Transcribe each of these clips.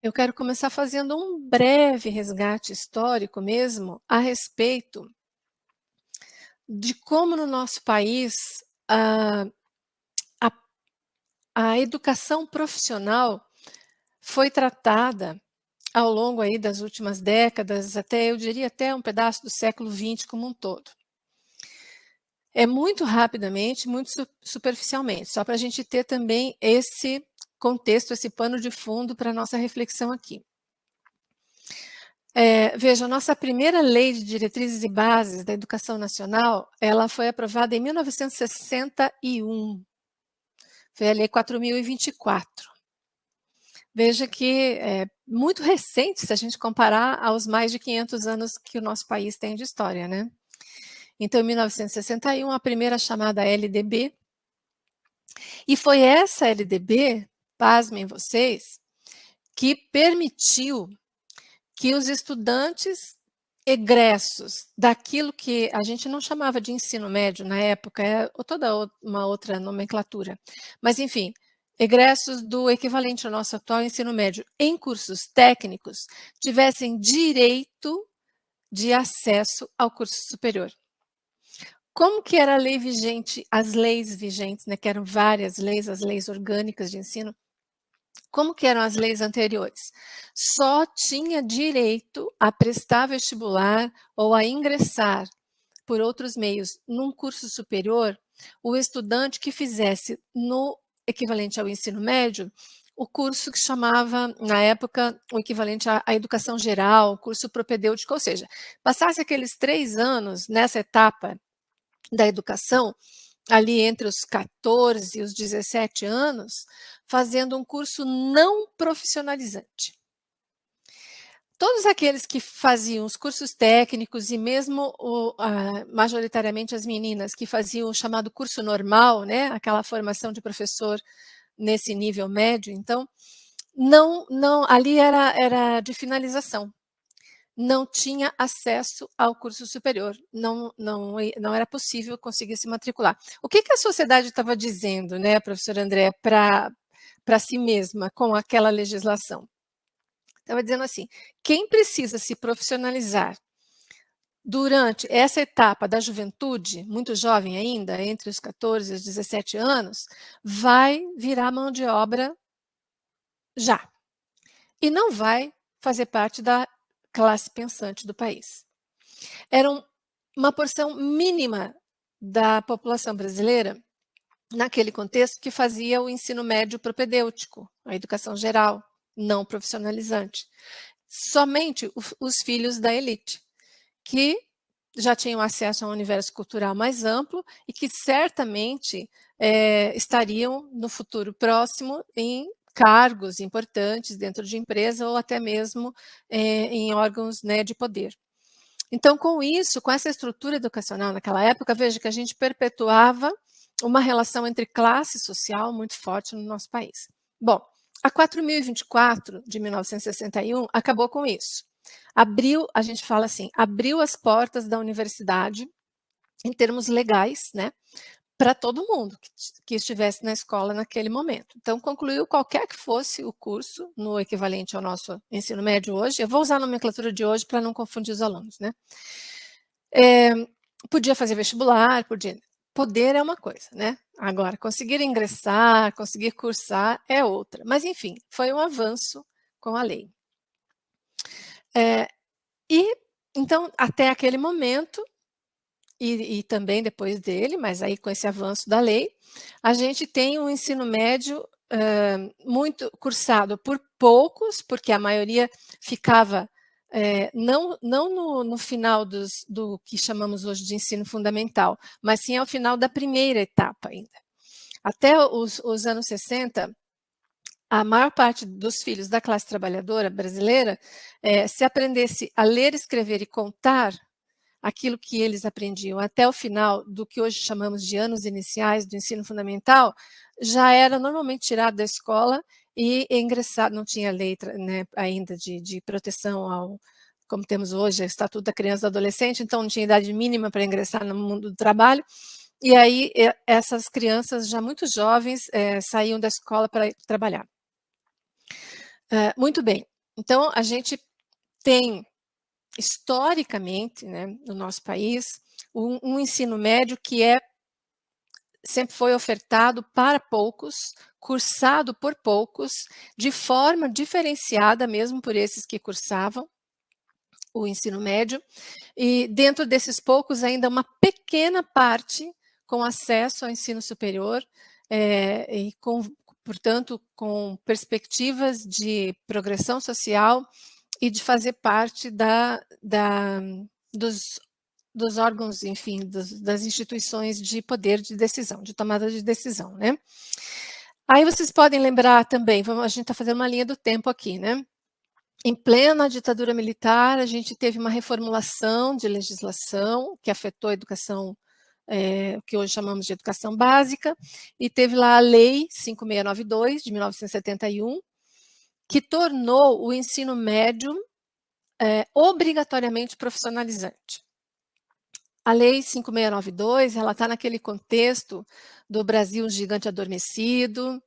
Eu quero começar fazendo um breve resgate histórico mesmo, a respeito de como no nosso país, a a a educação profissional foi tratada ao longo aí das últimas décadas, até eu diria até um pedaço do século XX como um todo. É muito rapidamente, muito superficialmente, só para a gente ter também esse contexto, esse pano de fundo para a nossa reflexão aqui. Veja, a nossa primeira lei de diretrizes e bases da educação nacional, ela foi aprovada em 1961, foi a lei 4.024. Veja que é muito recente se a gente comparar aos mais de 500 anos que o nosso país tem de história, né. Então, em 1961, a primeira chamada LDB, e foi essa LDB, pasmem vocês, que permitiu que os estudantes egressos daquilo que a gente não chamava de ensino médio na época, uma outra nomenclatura, mas enfim, egressos do equivalente ao nosso atual ensino médio em cursos técnicos, tivessem direito de acesso ao curso superior. Como que era a lei vigente, as leis vigentes, né, que eram várias leis, as leis orgânicas de ensino, como que eram as leis anteriores? Só tinha direito a prestar vestibular ou a ingressar por outros meios num curso superior o estudante que fizesse no equivalente ao ensino médio o curso que chamava, na época, o equivalente à educação geral, curso propedêutico, ou seja, passasse aqueles 3 anos nessa etapa da educação, ali entre os 14 e os 17 anos, fazendo um curso não profissionalizante. Todos aqueles que faziam os cursos técnicos e mesmo majoritariamente as meninas que faziam o chamado curso normal, né, aquela formação de professor nesse nível médio, então, não ali era de finalização. Não tinha acesso ao curso superior, não era possível conseguir se matricular. O que a sociedade estava dizendo, né, professora Andréa, para si mesma com aquela legislação? Estava dizendo assim: quem precisa se profissionalizar durante essa etapa da juventude, muito jovem ainda, entre os 14 e os 17 anos, vai virar mão de obra já, e não vai fazer parte da classe pensante do país. Era uma porção mínima da população brasileira, naquele contexto, que fazia o ensino médio propedêutico, a educação geral, não profissionalizante. Somente os filhos da elite, que já tinham acesso a um universo cultural mais amplo e que certamente estariam no futuro próximo em cargos importantes dentro de empresa ou até mesmo em órgãos, né, de poder. Então, com isso, com essa estrutura educacional naquela época, veja que a gente perpetuava uma relação entre classe social muito forte no nosso país. Bom, a 4.024 de 1961 acabou com isso. Abriu, a gente fala assim, abriu as portas da universidade em termos legais, né, para todo mundo que estivesse na escola naquele momento. Então, concluiu qualquer que fosse o curso, no equivalente ao nosso ensino médio hoje, eu vou usar a nomenclatura de hoje para não confundir os alunos, né? Podia fazer vestibular, podia. Poder é uma coisa, né? Agora, conseguir ingressar, conseguir cursar é outra. Mas, enfim, foi um avanço com a lei. E, então, até aquele momento, e também depois dele, mas aí com esse avanço da lei, a gente tem um ensino médio muito cursado por poucos, porque a maioria ficava não no final do que chamamos hoje de ensino fundamental, mas sim ao final da primeira etapa ainda. Até os anos 60, a maior parte dos filhos da classe trabalhadora brasileira, se aprendesse a ler, escrever e contar, aquilo que eles aprendiam até o final do que hoje chamamos de anos iniciais do ensino fundamental, já era normalmente tirado da escola e ingressado, não tinha lei, né, ainda de proteção ao, como temos hoje, o Estatuto da Criança e do Adolescente, então não tinha idade mínima para ingressar no mundo do trabalho, e aí essas crianças já muito jovens saíam da escola para trabalhar. Muito bem, Então, a gente tem, historicamente, né, no nosso país, um ensino médio que sempre foi ofertado para poucos, cursado por poucos, de forma diferenciada, mesmo por esses que cursavam o ensino médio, e dentro desses poucos, ainda uma pequena parte com acesso ao ensino superior, e portanto, com perspectivas de progressão social e de fazer parte dos órgãos, enfim, das instituições de poder de decisão, de tomada de decisão, né? Aí vocês podem lembrar também, a gente está fazendo uma linha do tempo aqui, né? Em plena ditadura militar, a gente teve uma reformulação de legislação que afetou a educação, que hoje chamamos de educação básica, e teve lá a Lei 5692, de 1971, que tornou o ensino médio obrigatoriamente profissionalizante. A Lei 5692, ela está naquele contexto do Brasil um gigante adormecido,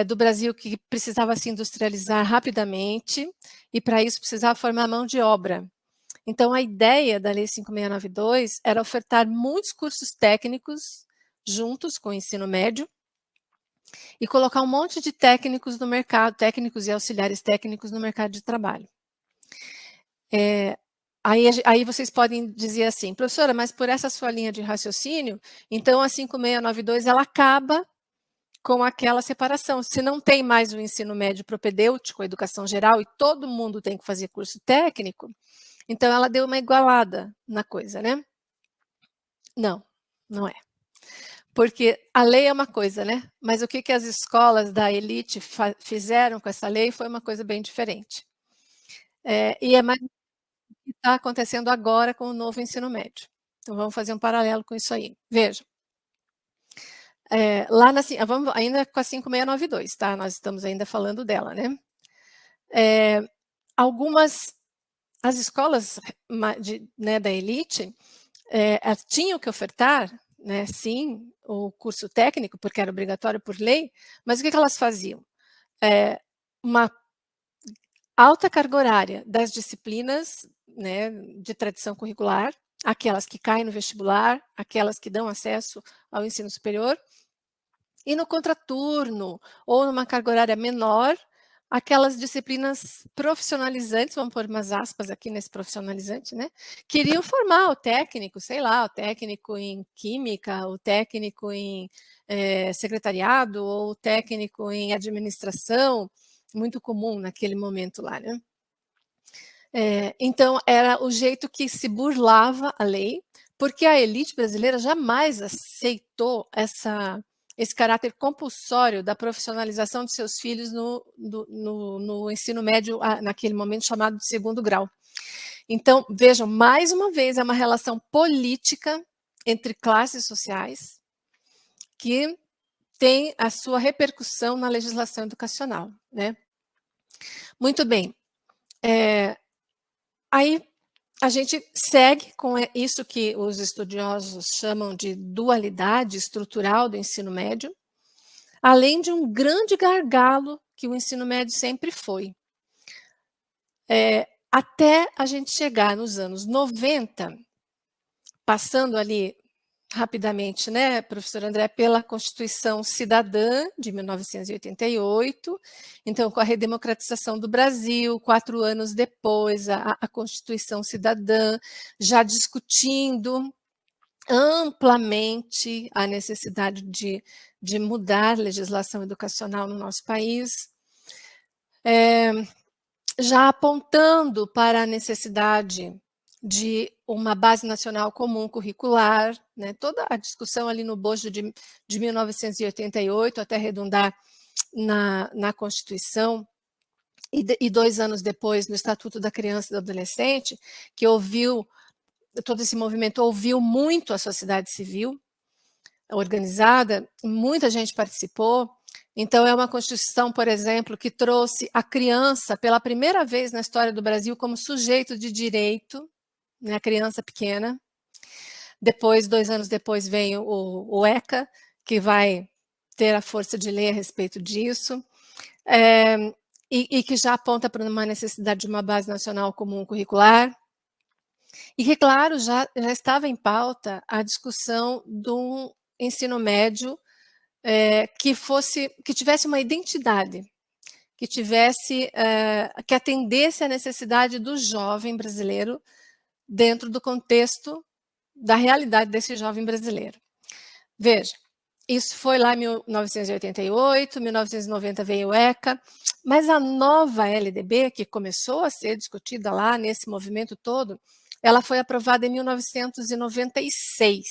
do Brasil que precisava se industrializar rapidamente, e para isso precisava formar mão de obra. Então, a ideia da Lei 5692 era ofertar muitos cursos técnicos juntos com o ensino médio e colocar um monte de técnicos no mercado, técnicos e auxiliares técnicos no mercado de trabalho. Aí vocês podem dizer assim, professora, mas por essa sua linha de raciocínio, então a 5692 ela acaba com aquela separação. Se não tem mais o ensino médio propedêutico, a educação geral, e todo mundo tem que fazer curso técnico, então ela deu uma igualada na coisa, né? Não, não é. Porque a lei é uma coisa, né? Mas o que as escolas da elite fizeram com essa lei foi uma coisa bem diferente. E é mais o que está acontecendo agora com o novo ensino médio. Então vamos fazer um paralelo com isso aí. Vejam. Lá vamos ainda com a 5692, tá? Nós estamos ainda falando dela, né? As escolas da elite tinham que ofertar, né, sim, o curso técnico, porque era obrigatório por lei, mas o que elas faziam? Uma alta carga horária das disciplinas, né, de tradição curricular, aquelas que caem no vestibular, aquelas que dão acesso ao ensino superior, e no contraturno, ou numa carga horária menor, aquelas disciplinas profissionalizantes, vamos pôr umas aspas aqui nesse profissionalizante, né? Queriam formar o técnico, sei lá, o técnico em química, o técnico em secretariado, ou o técnico em administração, muito comum naquele momento lá, né? Então, era o jeito que se burlava a lei, porque a elite brasileira jamais aceitou esse caráter compulsório da profissionalização de seus filhos no ensino médio, naquele momento chamado de segundo grau. Então, vejam, mais uma vez, é uma relação política entre classes sociais que tem a sua repercussão na legislação educacional, né? Muito bem. Aí a gente segue com isso que os estudiosos chamam de dualidade estrutural do ensino médio, além de um grande gargalo que o ensino médio sempre foi. Até a gente chegar nos anos 90, passando ali rapidamente, né, professor André, pela Constituição Cidadã de 1988, então com a redemocratização do Brasil, 4 anos depois, a Constituição Cidadã, já discutindo amplamente a necessidade de mudar a legislação educacional no nosso país, já apontando para a necessidade de uma base nacional comum curricular, né? Toda a discussão ali no bojo de 1988, até redundar na Constituição, e 2 anos depois no Estatuto da Criança e do Adolescente, que todo esse movimento ouviu muito a sociedade civil organizada, muita gente participou. Então, é uma Constituição, por exemplo, que trouxe a criança pela primeira vez na história do Brasil como sujeito de direito, né, a criança pequena. Depois, 2 anos depois, vem o ECA, que vai ter a força de lei a respeito disso. e que já aponta para uma necessidade de uma base nacional comum curricular, e que, claro, já estava em pauta a discussão de um ensino médio que tivesse uma identidade, que atendesse à necessidade do jovem brasileiro dentro do contexto da realidade desse jovem brasileiro. Veja, isso foi lá em 1988, 1990 veio o ECA, mas a nova LDB, que começou a ser discutida lá nesse movimento todo, ela foi aprovada em 1996.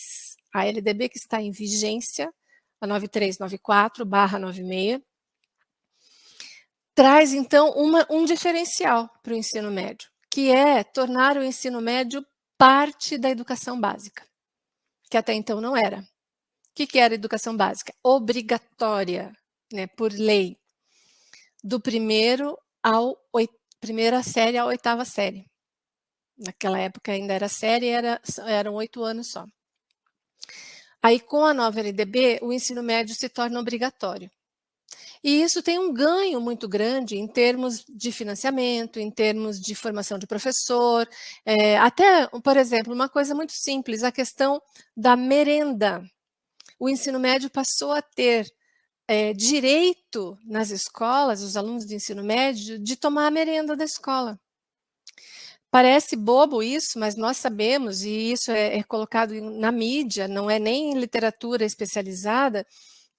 A LDB que está em vigência, a 9394/96, traz então um diferencial para o ensino médio, que é tornar o ensino médio parte da educação básica, que até então não era. O que era educação básica? Obrigatória, né, por lei, do primeira série à oitava série. Naquela época ainda era série, eram 8 anos só. Aí, com a nova LDB, o ensino médio se torna obrigatório. E isso tem um ganho muito grande em termos de financiamento, em termos de formação de professor, até, por exemplo, uma coisa muito simples, a questão da merenda. O ensino médio passou a ter direito nas escolas, os alunos do ensino médio, de tomar a merenda da escola. Parece bobo isso, mas nós sabemos, e isso é colocado na mídia, não é nem em literatura especializada,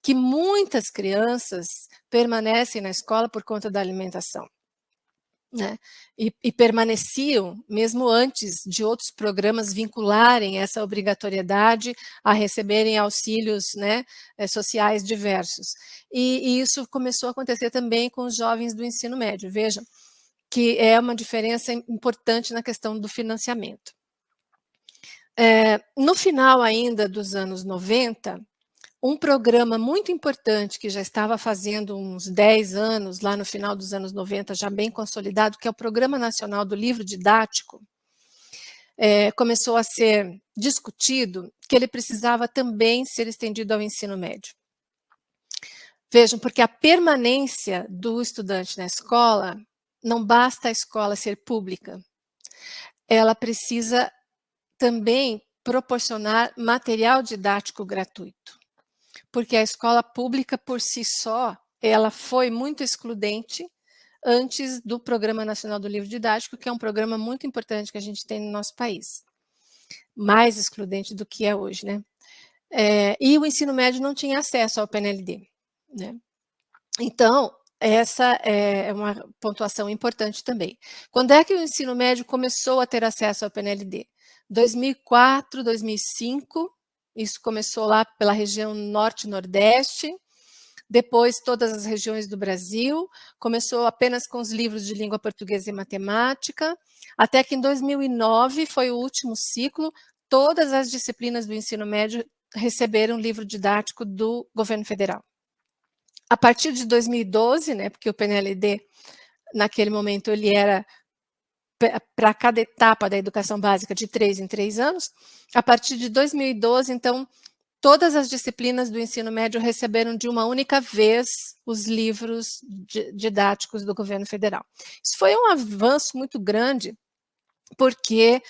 que muitas crianças permanecem na escola por conta da alimentação, né? E permaneciam mesmo antes de outros programas vincularem essa obrigatoriedade a receberem auxílios, né, sociais diversos. E isso começou a acontecer também com os jovens do ensino médio. Vejam que é uma diferença importante na questão do financiamento. No final ainda dos anos 90, um programa muito importante que já estava fazendo uns 10 anos, lá no final dos anos 90, já bem consolidado, que é o Programa Nacional do Livro Didático, começou a ser discutido que ele precisava também ser estendido ao ensino médio. Vejam, porque a permanência do estudante na escola, não basta a escola ser pública, ela precisa também proporcionar material didático gratuito. Porque a escola pública, por si só, ela foi muito excludente antes do Programa Nacional do Livro Didático, que é um programa muito importante que a gente tem no nosso país. Mais excludente do que é hoje, né? E o ensino médio não tinha acesso ao PNLD, né? Então, essa é uma pontuação importante também. Quando é que o ensino médio começou a ter acesso ao PNLD? 2004, 2005, isso começou lá pela região norte e nordeste, depois todas as regiões do Brasil, começou apenas com os livros de língua portuguesa e matemática, até que em 2009 foi o último ciclo, todas as disciplinas do ensino médio receberam livro didático do governo federal. A partir de 2012, né, porque o PNLD, naquele momento, ele era para cada etapa da educação básica de 3 em 3 anos, a partir de 2012, então, todas as disciplinas do ensino médio receberam de uma única vez os livros didáticos do governo federal. Isso foi um avanço muito grande, porque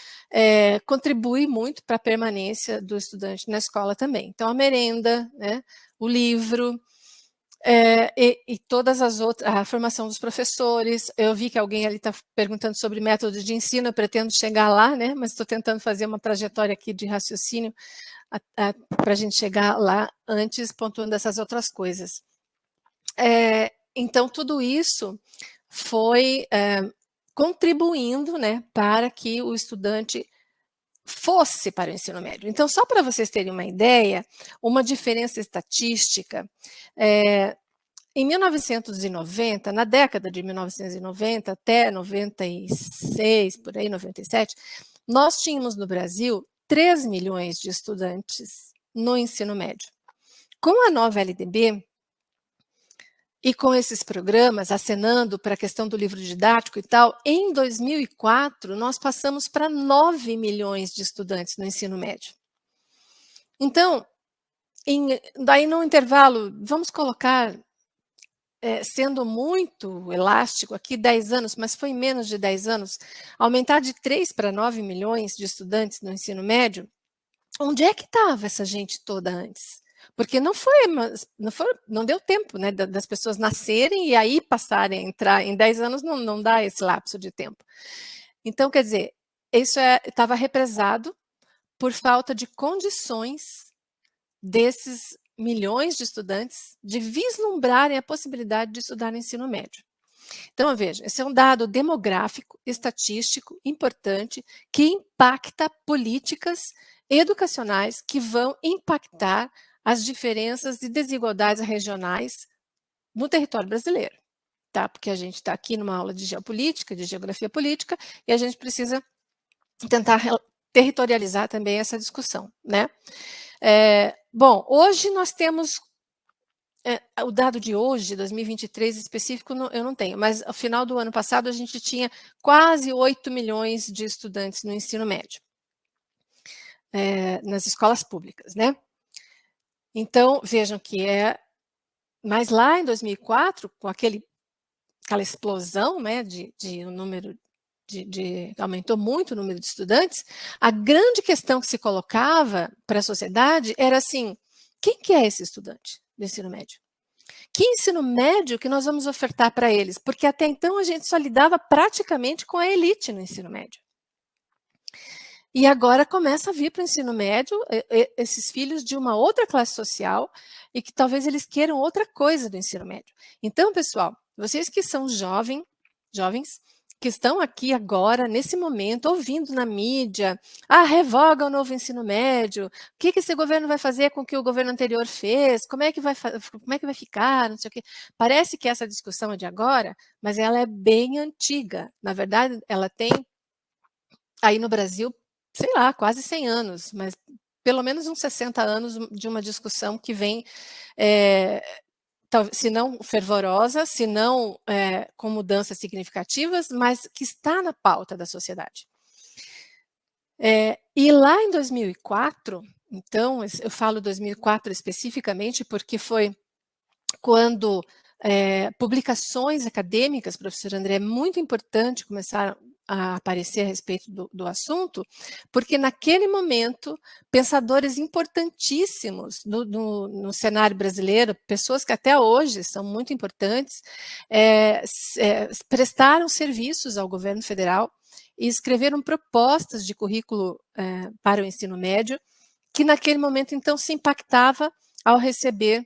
contribui muito para a permanência do estudante na escola também. Então, a merenda, né, o livro, e todas as outras, a formação dos professores. Eu vi que alguém ali está perguntando sobre método de ensino, eu pretendo chegar lá, né, mas estou tentando fazer uma trajetória aqui de raciocínio para a gente chegar lá antes, pontuando essas outras coisas. Então, tudo isso foi contribuindo, né, para que o estudante fosse para o ensino médio. Então, só para vocês terem uma ideia, uma diferença estatística, em 1990, na década de 1990 até 96, por aí, 97, nós tínhamos no Brasil 3 milhões de estudantes no ensino médio. Com a nova LDB, e com esses programas, acenando para a questão do livro didático e tal, em 2004, nós passamos para 9 milhões de estudantes no ensino médio. Então, daí no intervalo, vamos colocar sendo muito elástico aqui, 10 anos, mas foi menos de 10 anos, aumentar de 3 para 9 milhões de estudantes no ensino médio, onde é que estava essa gente toda antes? Porque não deu tempo, né, das pessoas nascerem e aí passarem a entrar, em 10 anos não dá esse lapso de tempo. Então, quer dizer, isso estava represado por falta de condições desses milhões de estudantes de vislumbrarem a possibilidade de estudar no ensino médio. Então, veja, esse é um dado demográfico, estatístico, importante, que impacta políticas educacionais que vão impactar as diferenças e desigualdades regionais no território brasileiro, tá? Porque a gente está aqui numa aula de geopolítica, de geografia política, e a gente precisa tentar territorializar também essa discussão, né? Bom, hoje nós temos o dado de hoje, 2023 específico, eu não tenho, mas ao final do ano passado a gente tinha quase 8 milhões de estudantes no ensino médio, nas escolas públicas, né? Então, vejam que mas lá em 2004, com aquela explosão, né, de um número aumentou muito o número de estudantes, a grande questão que se colocava para a sociedade era assim, quem que é esse estudante do ensino médio? Que ensino médio que nós vamos ofertar para eles? Porque até então a gente só lidava praticamente com a elite no ensino médio. E agora começa a vir para o ensino médio esses filhos de uma outra classe social e que talvez eles queiram outra coisa do ensino médio. Então, pessoal, vocês que são jovens, que estão aqui agora, nesse momento, ouvindo na mídia, revoga o novo ensino médio, o que esse governo vai fazer com o que o governo anterior fez, como é que vai ficar, não sei o quê. Parece que essa discussão é de agora, mas ela é bem antiga. Na verdade, ela tem, aí no Brasil, sei lá, quase 100 anos, mas pelo menos uns 60 anos de uma discussão que vem se não fervorosa, se não com mudanças significativas, mas que está na pauta da sociedade. E lá em 2004, então, eu falo 2004 especificamente porque foi quando publicações acadêmicas, professor André, é muito importante começaram a aparecer a respeito do assunto, porque naquele momento, pensadores importantíssimos no cenário brasileiro, pessoas que até hoje são muito importantes, prestaram serviços ao governo federal e escreveram propostas de currículo para o ensino médio, que naquele momento, então, se impactava ao receber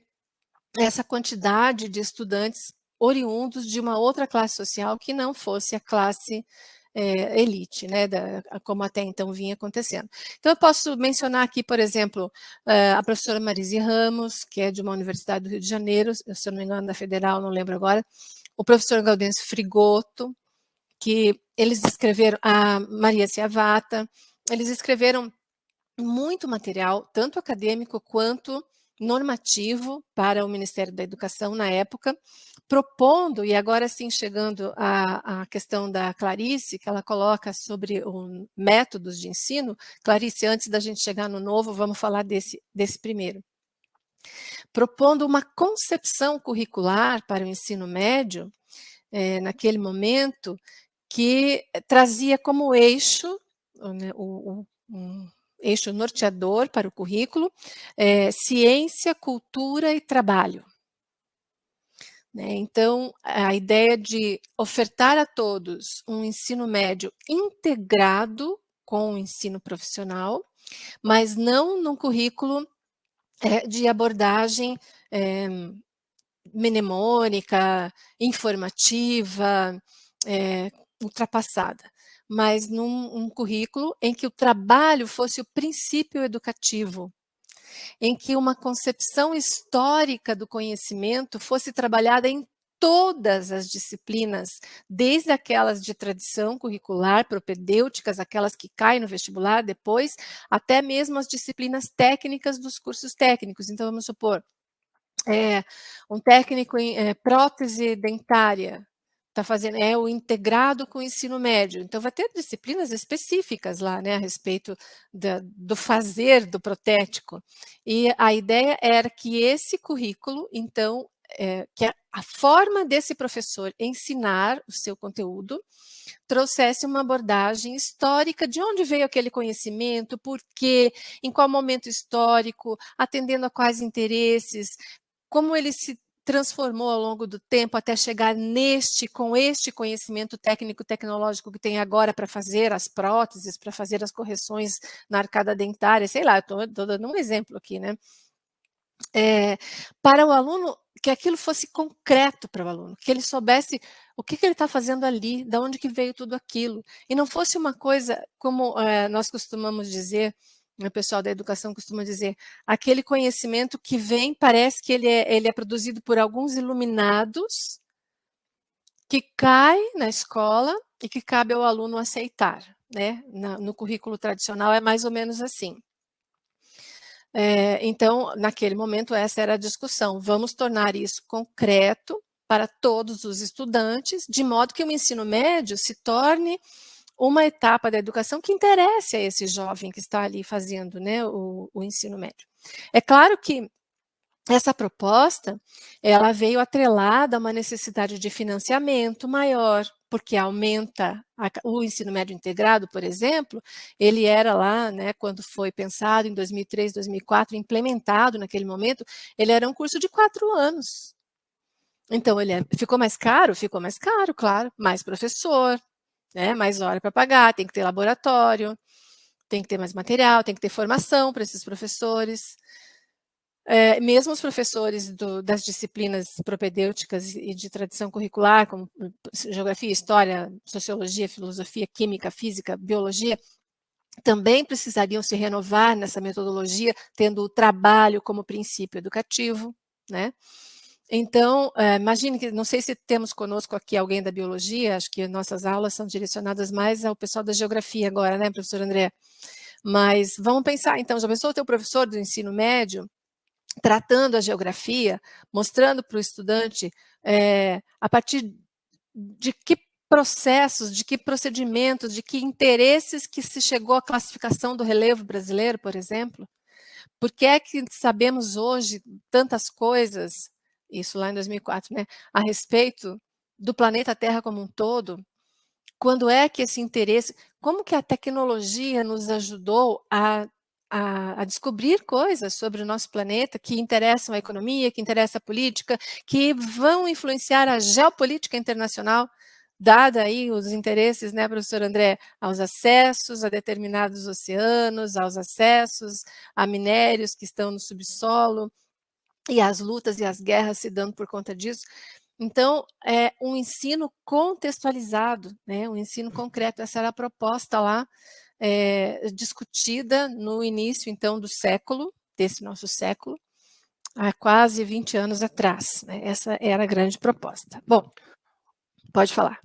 essa quantidade de estudantes oriundos de uma outra classe social que não fosse a classe elite, né, como até então vinha acontecendo. Então, eu posso mencionar aqui, por exemplo, a professora Marise Ramos, que é de uma universidade do Rio de Janeiro, se eu não me engano, da Federal, não lembro agora, o professor Gaudêncio Frigoto, que eles escreveram, a Maria Ciavata, eles escreveram muito material, tanto acadêmico quanto normativo para o Ministério da Educação na época, propondo, e agora sim chegando à questão da Clarice, que ela coloca sobre os métodos de ensino. Clarice, antes da gente chegar no novo, vamos falar desse primeiro. Propondo uma concepção curricular para o ensino médio, naquele momento, que trazia como eixo um eixo norteador para o currículo, ciência, cultura e trabalho. Né? Então, a ideia de ofertar a todos um ensino médio integrado com o ensino profissional, mas não num currículo de abordagem mnemônica, informativa, ultrapassada, mas num currículo em que o trabalho fosse o princípio educativo, em que uma concepção histórica do conhecimento fosse trabalhada em todas as disciplinas, desde aquelas de tradição curricular, propedêuticas, aquelas que caem no vestibular depois, até mesmo as disciplinas técnicas dos cursos técnicos. Então, vamos supor, um técnico em prótese dentária, está fazendo o integrado com o ensino médio. Então, vai ter disciplinas específicas lá, né, a respeito do fazer do protético. E a ideia era que esse currículo, então, que a forma desse professor ensinar o seu conteúdo trouxesse uma abordagem histórica de onde veio aquele conhecimento, por quê, em qual momento histórico, atendendo a quais interesses, como ele se transformou ao longo do tempo até chegar com este conhecimento técnico tecnológico que tem agora para fazer as próteses, para fazer as correções na arcada dentária, sei lá, estou dando um exemplo aqui, né? Para o aluno, que aquilo fosse concreto para o aluno, que ele soubesse o que ele está fazendo ali, de onde que veio tudo aquilo, e não fosse uma coisa como nós costumamos dizer, o pessoal da educação costuma dizer, aquele conhecimento que vem, parece que ele é produzido por alguns iluminados, que cai na escola e que cabe ao aluno aceitar, né? No currículo tradicional é mais ou menos assim. Então, naquele momento, essa era a discussão. Vamos tornar isso concreto para todos os estudantes, de modo que o ensino médio se torne uma etapa da educação que interesse a esse jovem que está ali fazendo, né, o ensino médio. É claro que essa proposta, ela veio atrelada a uma necessidade de financiamento maior, porque aumenta o ensino médio integrado, por exemplo, ele era lá, né, quando foi pensado em 2003, 2004, implementado naquele momento, ele era um curso de 4 anos. Então, ficou mais caro? Ficou mais caro, claro, mais professor, né, mais hora para pagar, tem que ter laboratório, tem que ter mais material, tem que ter formação para esses professores. Mesmo os professores das disciplinas propedêuticas e de tradição curricular, como geografia, história, sociologia, filosofia, química, física, biologia, também precisariam se renovar nessa metodologia, tendo o trabalho como princípio educativo, né? Então, imagine que, não sei se temos conosco aqui alguém da biologia, acho que nossas aulas são direcionadas mais ao pessoal da geografia agora, né, professor André? Mas vamos pensar, então, já pensou o teu professor do ensino médio tratando a geografia, mostrando para o estudante a partir de que processos, de que procedimentos, de que interesses que se chegou à classificação do relevo brasileiro, por exemplo? Por que é que sabemos hoje tantas coisas, isso lá em 2004, né, a respeito do planeta Terra como um todo? Quando é que esse interesse, como que a tecnologia nos ajudou a descobrir coisas sobre o nosso planeta que interessam a economia, que interessam a política, que vão influenciar a geopolítica internacional, dada aí os interesses, né, professor André, aos acessos a determinados oceanos, aos acessos a minérios que estão no subsolo, e as lutas e as guerras se dando por conta disso. Então, é um ensino contextualizado, né, um ensino concreto, essa era a proposta lá, discutida no início, então, do século, desse nosso século, há quase 20 anos atrás, né, essa era a grande proposta. Bom, pode falar.